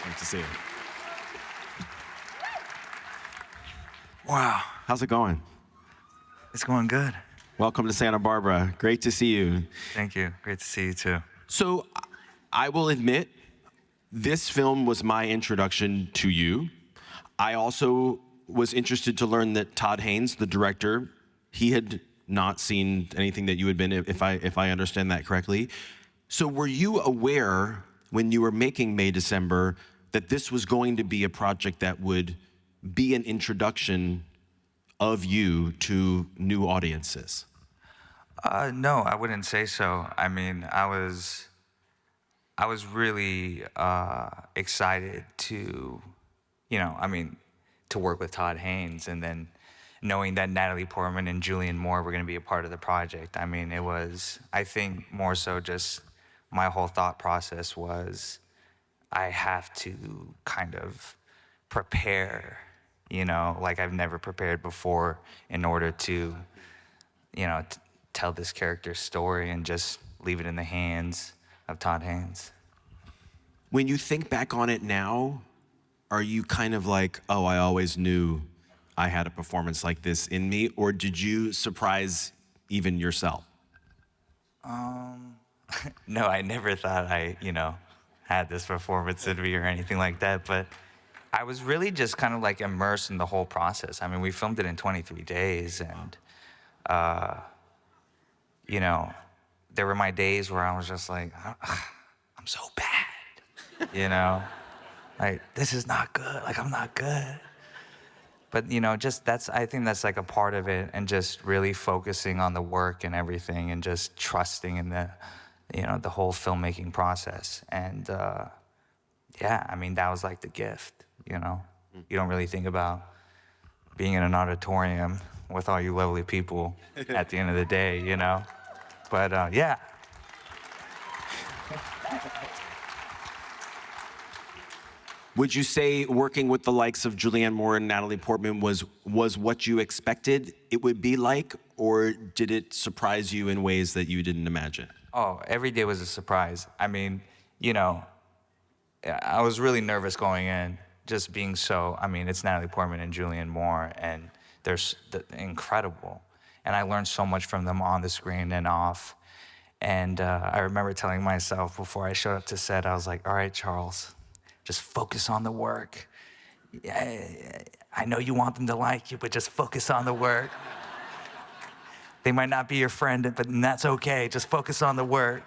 Nice to see you. Wow, How's it going? it's going good. Welcome to Santa Barbara. Great to see you. Thank you. Great to see you too. So, I will admit, this film was my introduction to you. I also was interested to learn that Todd Haynes, the director, he had not seen anything that you had been, if I understand that correctly. So, were you aware when you were making May December that this was going to be a project that would be an introduction of you to new audiences? No, I wouldn't say so. I mean, I was really excited to, to work with Todd Haynes, and then knowing that Natalie Portman and Julianne Moore were going to be a part of the project. I mean, it was, I think, more so just my whole thought process was I have to kind of prepare, like I've never prepared before in order to, tell this character's story and just leave it in the hands of Todd Haynes. When you think back on it now, are you kind of like, oh, I always knew I had a performance like this in me, or did you surprise even yourself? No, I never thought I, had this performance in me or anything like that, but I was really just kind of like immersed in the whole process. I mean, we filmed it in 23 days, and, there were my days where I was just like, I'm so bad, like, this is not good, like, I'm not good. But, I think that's like a part of it, and just really focusing on the work and everything, and just trusting in the whole filmmaking process. And, yeah, I mean, that was like the gift, You don't really think about being in an auditorium with all you lovely people at the end of the day, But, yeah. Would you say working with the likes of Julianne Moore and Natalie Portman was what you expected it would be like, or did it surprise you in ways that you didn't imagine? Oh, every day was a surprise. I mean, I was really nervous going in, just being it's Natalie Portman and Julianne Moore, and they're incredible. And I learned so much from them on the screen and off. And I remember telling myself before I showed up to set, I was like, all right, Charles, just focus on the work. I know you want them to like you, but just focus on the work. They might not be your friend, but that's okay. Just focus on the work.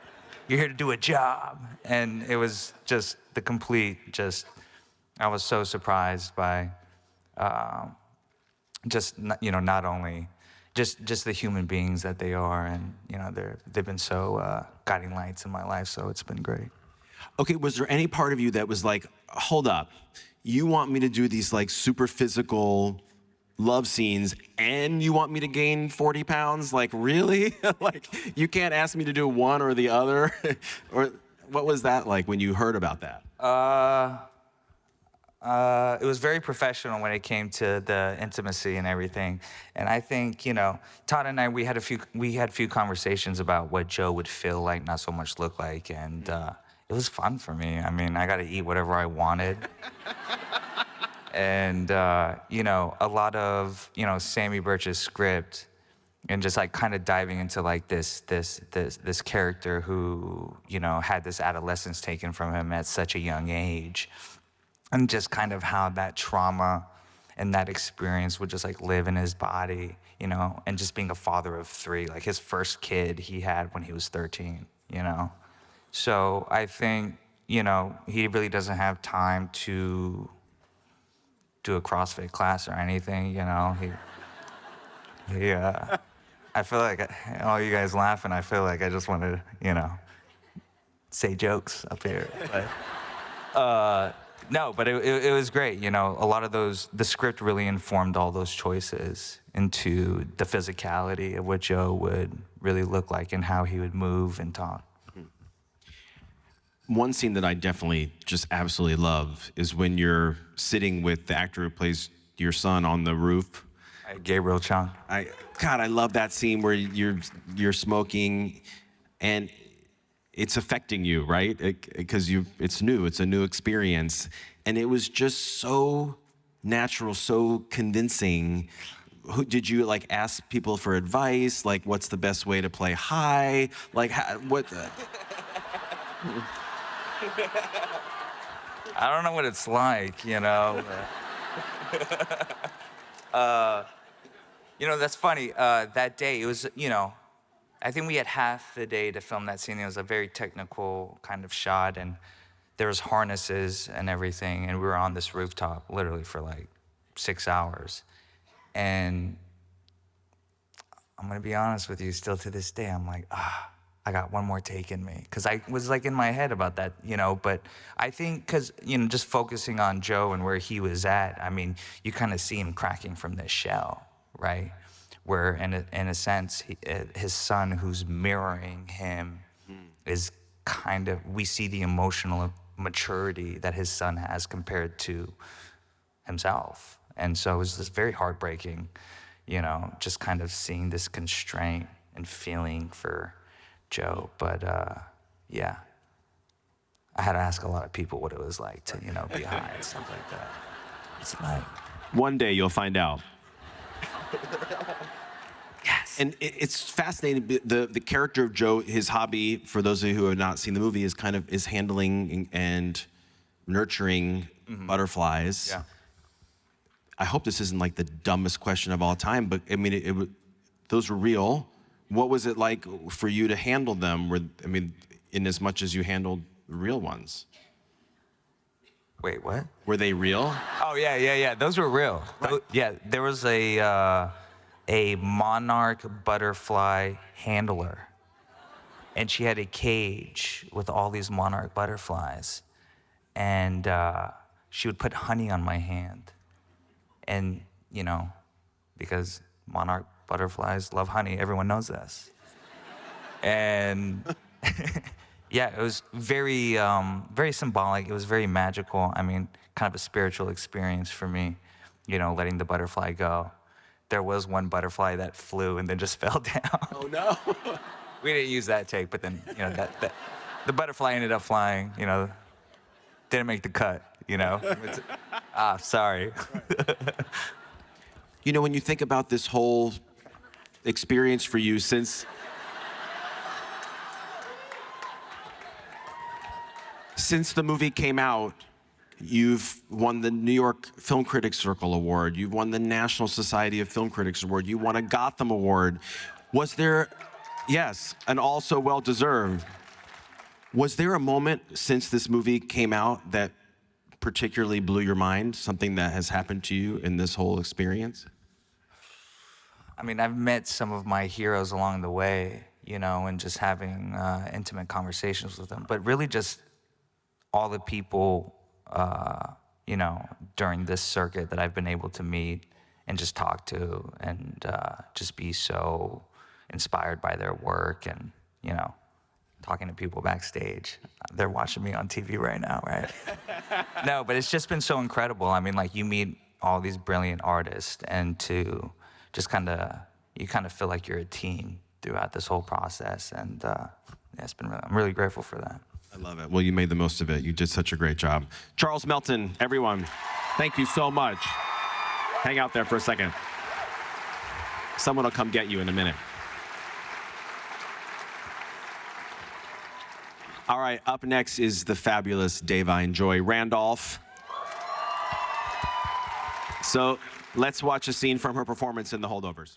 You're here to do a job. And it was just the complete, I was so surprised by not only just the human beings that they are, and they've been so guiding lights in my life, so it's been great. Okay, was there any part of you that was like, hold up, you want me to do these like super physical love scenes and you want me to gain 40 pounds? Like, really? Like, you can't ask me to do one or the other? Or what was that like when you heard about that? It was very professional when it came to the intimacy and everything. And I think, Todd and I, we had a few conversations about what Joe would feel like, not so much look like. And it was fun for me. I mean, I got to eat whatever I wanted. And, a lot of, Sammy Birch's script, and just like kind of diving into like this character who, had this adolescence taken from him at such a young age. And just kind of how that trauma and that experience would just like live in his body, and just being a father of 3, like his first kid he had when he was 13, So I think, he really doesn't have time to do a CrossFit class or anything, I feel like, all you guys laughing, I feel like I just want to, say jokes up here. But, no, but it was great. A lot of the script really informed all those choices into the physicality of what Joe would really look like and how he would move and talk. One scene that I definitely just absolutely love is when you're sitting with the actor who plays your son on the roof. Gabriel Chung. God, I love that scene where you're smoking, and it's affecting you, right? Because it's new, it's a new experience. And it was just so natural, so convincing. Did you like ask people for advice? Like, what's the best way to play high? Like, what? I don't know what it's like, you know. You know, that's funny. That day, it was, you know, I think we had half the day to film that scene. It was a very technical kind of shot, and there was harnesses and everything, and we were on this rooftop literally for like 6 hours. And I'm gonna be honest with you, still to this day, I'm like, I got one more take in me. Cause I was like in my head about that, you know, but I think cause, you know, just focusing on Joe and where he was at, I mean, you kind of see him cracking from this shell, right? Where in a sense, his son who's mirroring him is kind of, we see the emotional maturity that his son has compared to himself. And so it was just very heartbreaking, you know, just kind of seeing this constraint and feeling for Joe. But yeah, I had to ask a lot of people what it was like to, you know, be high and stuff like that. It's like, One day you'll find out. yes. And it's fascinating. The character of Joe, his hobby, for those of you who have not seen the movie, is handling and nurturing butterflies. Yeah. I hope this isn't like the dumbest question of all time, but I mean, those were real. What was it like for you to handle them? In as much as you handled real ones? Wait, what? Were they real? Oh yeah. Those were real. Right. Yeah, there was a monarch butterfly handler, and she had a cage with all these monarch butterflies, and she would put honey on my hand, and you know, because monarch butterflies love honey, everyone knows this, and. Yeah, it was very, very symbolic. It was very magical. I mean, kind of a spiritual experience for me, you know, letting the butterfly go. There was one butterfly that flew and then just fell down. Oh no. We didn't use that take, but then, you know, the butterfly ended up flying, you know, didn't make the cut, you know. Sorry. You know, when you think about this whole experience for you since the movie came out, you've won the New York Film Critics Circle Award, you've won the National Society of Film Critics Award, you won a Gotham Award. Was there, yes, and also well-deserved. Was there a moment since this movie came out that particularly blew your mind, something that has happened to you in this whole experience? I mean, I've met some of my heroes along the way, you know, and just having intimate conversations with them, but really just all the people, you know, during this circuit that I've been able to meet and just talk to and just be so inspired by their work and, you know, talking to people backstage. They're watching me on TV right now, right? No, but it's just been so incredible. I mean, like, you meet all these brilliant artists and to just you kind of feel like you're a team throughout this whole process. And yeah, I'm really grateful for that. I love it. Well, you made the most of it. You did such a great job. Charles Melton, everyone, thank you so much. Hang out there for a second. Someone will come get you in a minute. All right, up next is the fabulous Davine Joy Randolph. So let's watch a scene from her performance in The Holdovers.